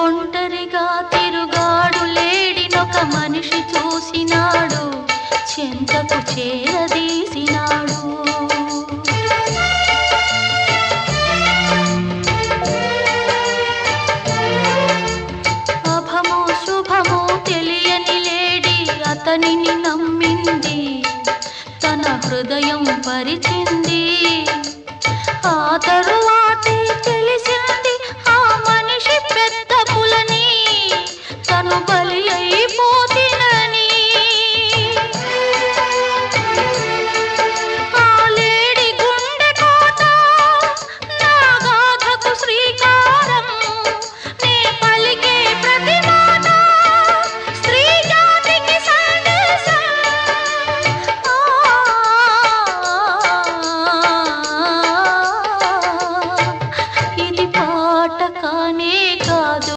ఒంటరిగా తిరుగాడు లేడినొక మనిషి చూసినాడు, చెంతకు చేరదీసినాడు. అభమో శుభమో తెలియని లేడి అతనిని నమ్మింది, తన హృదయం పరిచింది.